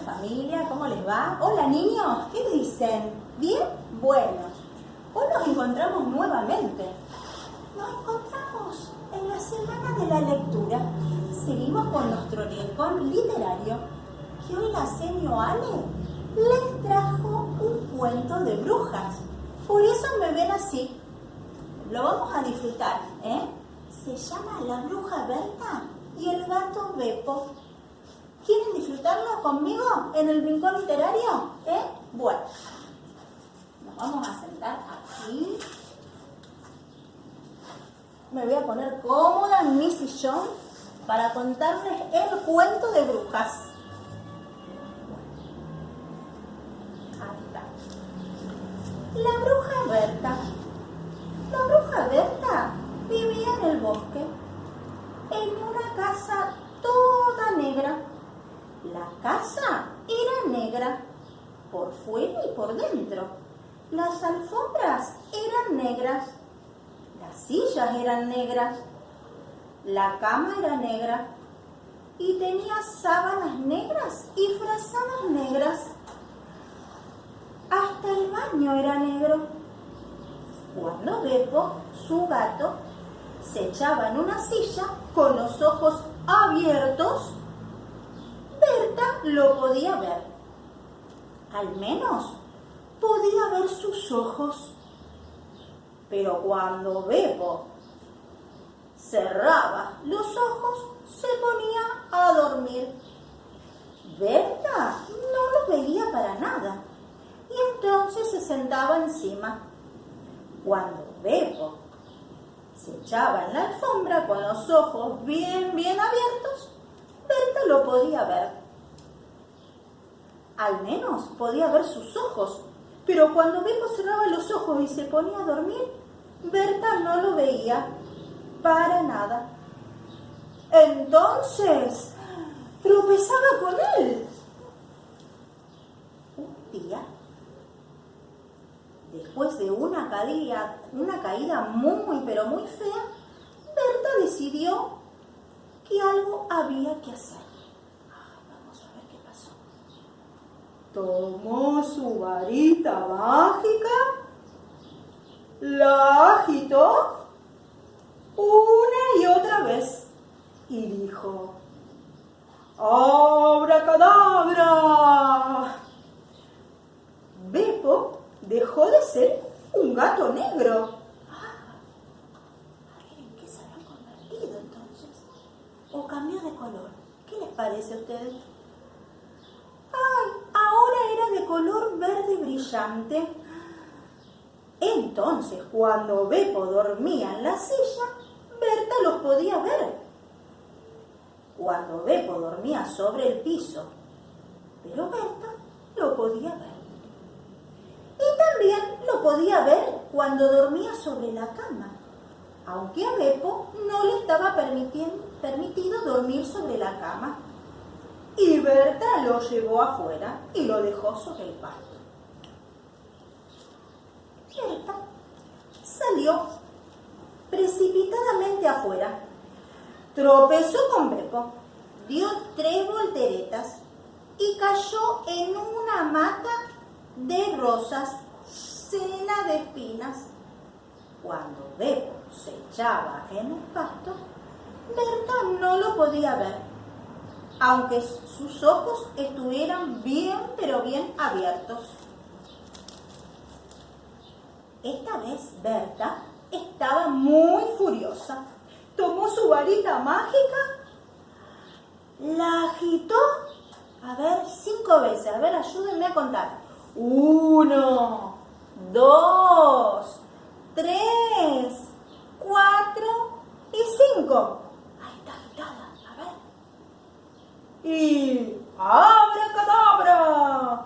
familia, ¿cómo les va? Hola niños, ¿qué dicen? ¿Bien? Bueno, hoy nos encontramos nuevamente. Nos encontramos en la semana de la lectura. Seguimos con nuestro rincón literario, que hoy la seño Ale les trajo un cuento de brujas. Por eso me ven así. Lo vamos a disfrutar, ¿eh? Se llama La Bruja Berta y el Gato Beppo. ¿Quieren disfrutarlo conmigo en el rincón literario? Bueno, nos vamos a sentar aquí. Me voy a poner cómoda en mi sillón para contarles el cuento de brujas. Aquí está. La Bruja Berta. La Bruja Berta vivía en el bosque, en una casa toda negra. La casa era negra, por fuera y por dentro. Las alfombras eran negras, las sillas eran negras, la cama era negra y tenía sábanas negras y frazadas negras. Hasta el baño era negro. Cuando Beppo, su gato, se echaba en una silla con los ojos abiertos, Berta lo podía ver. Al menos podía ver sus ojos. Pero cuando Beppo cerraba los ojos, se ponía a dormir. Berta no lo veía para nada y entonces se sentaba encima. Cuando Beppo se echaba en la alfombra con los ojos bien abiertos, Berta lo podía ver. Al menos podía ver sus ojos, pero cuando Beppo cerraba los ojos y se ponía a dormir, Berta no lo veía para nada. Entonces, tropezaba con él. Un día, después de una caída muy fea, Berta decidió que algo había que hacer. Vamos a ver qué pasó. Tomó su varita mágica, la agitó una y otra vez y dijo: ¡Abracadabra! Beppo dejó de ser un gato negro. A ver, ¿en qué se habrán convertido entonces? ¿O cambió de color? ¿Qué les parece a ustedes? ¡Ay! Ahora era de color verde brillante. Entonces, cuando Beppo dormía en la silla, Berta los podía ver. Cuando Beppo dormía sobre el piso, pero Berta lo podía ver. Y también lo podía ver cuando dormía sobre la cama, aunque a Beppo no le estaba permitido dormir sobre la cama. Y Berta lo llevó afuera y lo dejó sobre el pasto. Berta salió precipitadamente afuera, tropezó con Beppo, dio 3 volteretas y cayó en una mata de rosas llena de espinas. Cuando Beppo se echaba en el pasto, Berta no lo podía ver, aunque sus ojos estuvieran bien abiertos. Esta vez Berta estaba muy furiosa. Tomó su varita mágica, la agitó, 5 veces. A ver, ayúdenme a contar. 1, 2, 3, 4 y 5. Ahí está agitada, a ver. Y ¡abracadabra!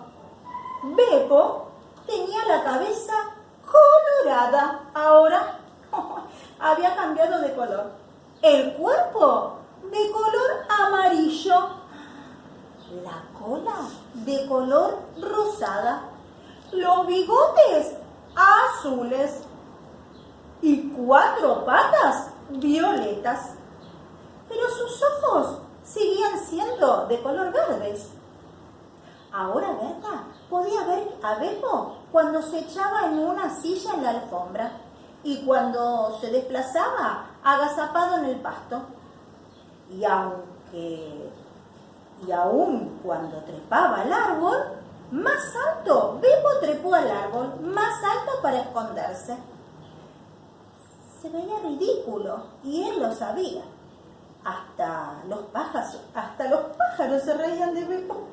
Beppo tenía la cabeza colorada. Ahora había cambiado de color. El cuerpo de color amarillo. La cola de color rosada. Los bigotes azules. Y 4 patas violetas. Pero sus ojos seguían siendo de color verdes. Ahora Berta podía ver a Beppo cuando se echaba en una silla en la alfombra y cuando se desplazaba agazapado en el pasto. Y aún cuando trepaba al árbol, más alto, Beppo trepó al árbol, más alto para esconderse. Se veía ridículo y él lo sabía. Hasta los pájaros se reían de Beppo.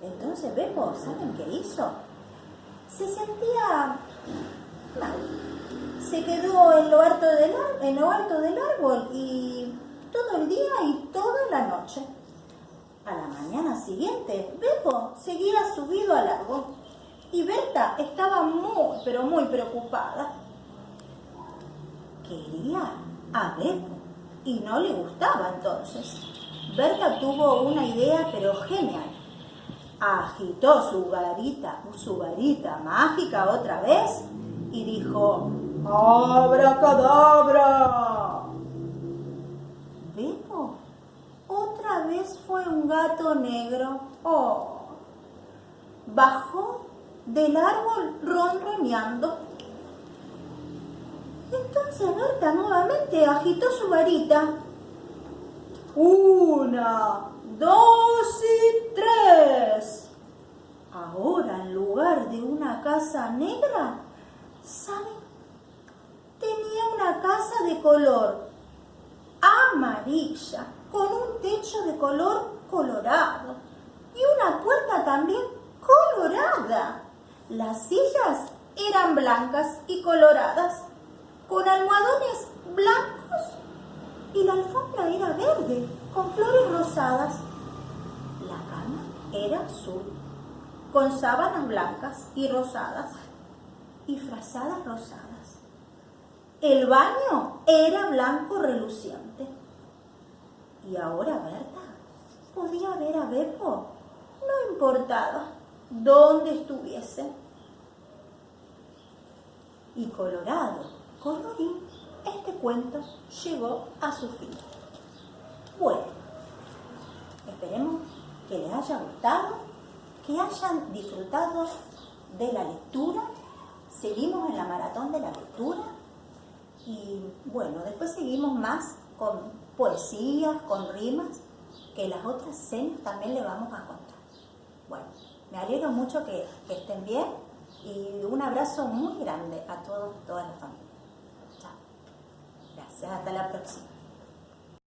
Entonces Beppo, ¿saben qué hizo? Se sentía mal. Se quedó en lo alto del árbol y todo el día y toda la noche. A la mañana siguiente, Beppo seguía subido al árbol y Berta estaba muy, pero muy preocupada. Quería a Beppo y no le gustaba entonces. Berta tuvo una idea pero genial. Agitó su varita mágica otra vez y dijo: ¡Abracadabra! Beppo otra vez fue un gato negro. ¡Oh! Bajó del árbol ronroneando. Entonces Berta nuevamente agitó su varita. 1, 2 y 3. Ahora, en lugar de una casa negra, ¿saben? Tenía una casa de color amarilla, con un techo de color colorado y una puerta también colorada. Las sillas eran blancas y coloradas, con almohadones blancos, y la alfombra era verde, con flores rosadas. La cama era azul, con sábanas blancas y rosadas, y frazadas rosadas. El baño era blanco reluciente. Y ahora Berta podía ver a Beppo, no importaba dónde estuviese. Y colorado, colorín, este cuento llegó a su fin. Bueno, esperemos que les haya gustado, que hayan disfrutado de la lectura. Seguimos en la maratón de la lectura y bueno, después seguimos más con poesías, con rimas, que las otras cenas también le vamos a contar. Bueno, me alegro mucho que estén bien y un abrazo muy grande a todos, toda la familia. Chao. Gracias, hasta la próxima.